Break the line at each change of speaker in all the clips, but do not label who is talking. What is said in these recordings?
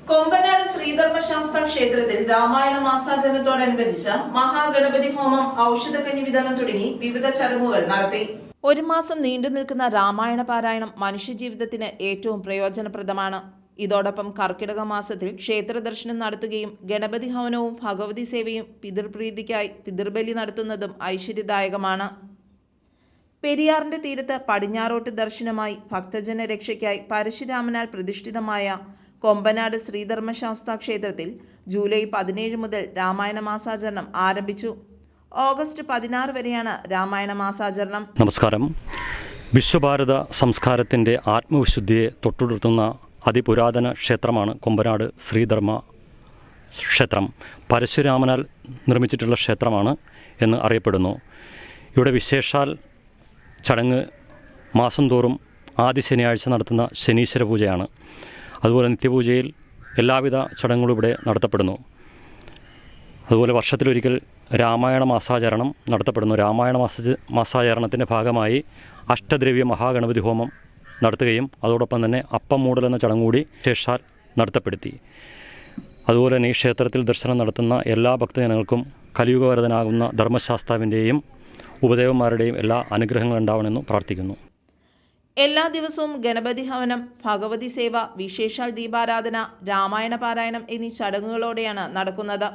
കൊമ്പനാട് ശ്രീധർമ്മശാസ്ത്ര ക്ഷേത്രത്തിൽ രാമായണ മാസാചരണത്തോടനുബന്ധിച്ച് മഹാഗണപതി ഹോമം, ഔഷധക്കഞ്ഞി വിതരണം തുടങ്ങി വിവിധ ചടങ്ങുകൾ നടത്തി. ഒരു മാസം നീണ്ടു നിൽക്കുന്ന രാമായണ പാരായണം മനുഷ്യജീവിതത്തിന് ഏറ്റവും പ്രയോജനപ്രദമാണ്. ഇതോടൊപ്പം കർക്കിടക മാസത്തിൽ ക്ഷേത്ര ദർശനം നടത്തുകയും ഗണപതി ഹവനവും ഭഗവതി സേവയും പിതൃപ്രീതിക്കായി പിതൃബലി നടത്തുന്നതും ഐശ്വര്യദായകമാണ്. പെരിയാറിന്റെ തീരത്ത് പടിഞ്ഞാറോട്ട് ദർശനമായി ഭക്തജന രക്ഷയ്ക്കായി പരശുരാമനാൽ പ്രതിഷ്ഠിതമായ കൊമ്പനാട് ശ്രീധർമ്മശാസ്ത്ര ക്ഷേത്രത്തിൽ ജൂലൈ 17 മുതൽ രാമായണ മാസാചരണം ആരംഭിച്ചു. ഓഗസ്റ്റ് 16 വരെയാണ് രാമായണ മാസാചരണം.
നമസ്കാരം. വിശ്വഭാരത സംസ്കാരത്തിൻ്റെ ആത്മവിശുദ്ധിയെ തൊട്ടുണർത്തുന്ന അതിപുരാതന ക്ഷേത്രമാണ് കൊമ്പനാട് ശ്രീധർമ്മ ക്ഷേത്രം. പരശുരാമനാൽ നിർമ്മിച്ചിട്ടുള്ള ക്ഷേത്രമാണ് എന്ന് അറിയപ്പെടുന്നു. ഇവിടെ വിശേഷാൽ ചടങ്ങ് മാസം തോറും ആദ്യ ശനിയാഴ്ച നടത്തുന്ന ശനീശ്വര പൂജയാണ്. അതുപോലെ നിത്യപൂജയിൽ എല്ലാവിധ ചടങ്ങുകളും ഇവിടെ നടത്തപ്പെടുന്നു. അതുപോലെ വർഷത്തിലൊരിക്കൽ രാമായണ മാസാചരണം നടത്തപ്പെടുന്നു. രാമായണ മാസാചരണത്തിൻ്റെ ഭാഗമായി അഷ്ടദ്രവ്യ മഹാഗണപതി ഹോമം നടത്തുകയും അതോടൊപ്പം തന്നെ അപ്പം മൂടൽ എന്ന ചടങ്ങ് കൂടി ശേഷാൽ നടത്തപ്പെടുത്തി. അതുപോലെ തന്നെ ഈ ക്ഷേത്രത്തിൽ ദർശനം നടത്തുന്ന എല്ലാ ഭക്തജനങ്ങൾക്കും കലിയുഗവരതനാകുന്ന ധർമ്മശാസ്താവിൻ്റെയും ഉപദേവന്മാരുടെയും എല്ലാ അനുഗ്രഹങ്ങളും ഉണ്ടാവണമെന്ന് പ്രാർത്ഥിക്കുന്നു.
എല്ലാ ദിവസവും ഗണപതി ഹവനം, ഭഗവതി സേവ, വിശേഷാൽ ദീപാരാധന, രാമായണ പാരായണം എന്നീ ചടങ്ങുകളോടെയാണ് നടക്കുന്നത്.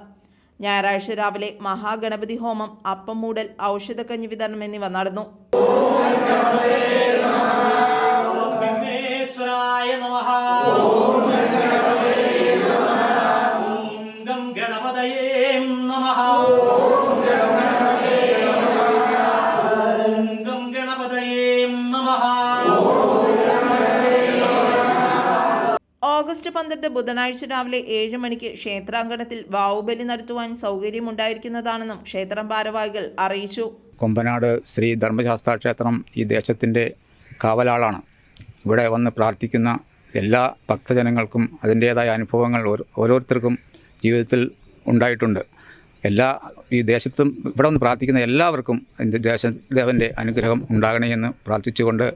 ഞായറാഴ്ച രാവിലെ മഹാഗണപതി ഹോമം, അപ്പം മൂടൽ, ഔഷധക്കഞ്ഞി വിതരണം എന്നിവ നടന്നു. ഓഗസ്റ്റ് 12 ബുധനാഴ്ച രാവിലെ 7 മണിക്ക് ക്ഷേത്രാങ്കണത്തിൽ വാവുബലി നടത്തുവാൻ സൗകര്യമുണ്ടായിരിക്കുന്നതാണെന്നും ക്ഷേത്രം ഭാരവാഹികൾ അറിയിച്ചു.
കൊമ്പനാട് ശ്രീ ധർമ്മശാസ്ത്ര ക്ഷേത്രം ഈ ദേശത്തിൻ്റെ കാവലാളാണ്. ഇവിടെ വന്ന് പ്രാർത്ഥിക്കുന്ന എല്ലാ ഭക്തജനങ്ങൾക്കും അതിൻ്റേതായ അനുഭവങ്ങൾ ഓരോരുത്തർക്കും ജീവിതത്തിൽ ഉണ്ടായിട്ടുണ്ട്. ഈ ദേശത്തും ഇവിടെ വന്ന് പ്രാർത്ഥിക്കുന്ന എല്ലാവർക്കും ദേശദേവൻ്റെ അനുഗ്രഹം ഉണ്ടാകണമെന്ന് പ്രാർത്ഥിച്ചുകൊണ്ട്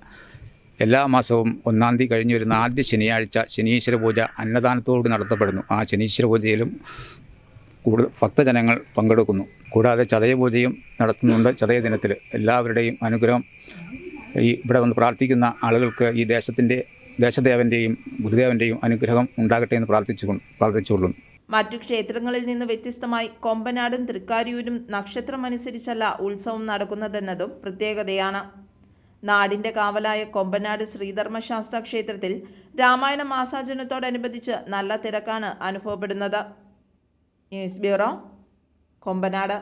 എല്ലാ മാസവും 1-ാം തീയതി കഴിഞ്ഞ് വരുന്ന ആദ്യ ശനിയാഴ്ച ശനീശ്വര പൂജ അന്നദാനത്തോട് നടത്തപ്പെടുന്നു. ആ ശനീശ്വര പൂജയിലും ഭക്തജനങ്ങൾ പങ്കെടുക്കുന്നു. കൂടാതെ ചതയപൂജയും നടത്തുന്നുണ്ട്. ചതയ ദിനത്തിൽ എല്ലാവരുടെയും അനുഗ്രഹം ഇവിടെ വന്ന് പ്രാർത്ഥിക്കുന്ന ആളുകൾക്ക് ഈ ദേശദേവൻ്റെയും ഗുരുദേവൻ്റെയും അനുഗ്രഹം ഉണ്ടാകട്ടെ എന്ന് പ്രാർത്ഥിച്ചുകൊള്ളുന്നു.
മറ്റു ക്ഷേത്രങ്ങളിൽ നിന്ന് വ്യത്യസ്തമായി കൊമ്പനാടും തൃക്കാരിയൂരും നക്ഷത്രമനുസരിച്ചല്ല ഉത്സവം നടക്കുന്നതെന്നതും പ്രത്യേകതയാണ്. നാടിന്റെ കാവലായ കൊമ്പനാട് ശ്രീധർമ്മശാസ്ത്ര ക്ഷേത്രത്തിൽ രാമായണ മാസാചരണത്തോടനുബന്ധിച്ച് നല്ല തിരക്കാണ് അനുഭവപ്പെടുന്നത്. News bureau, Kombanad.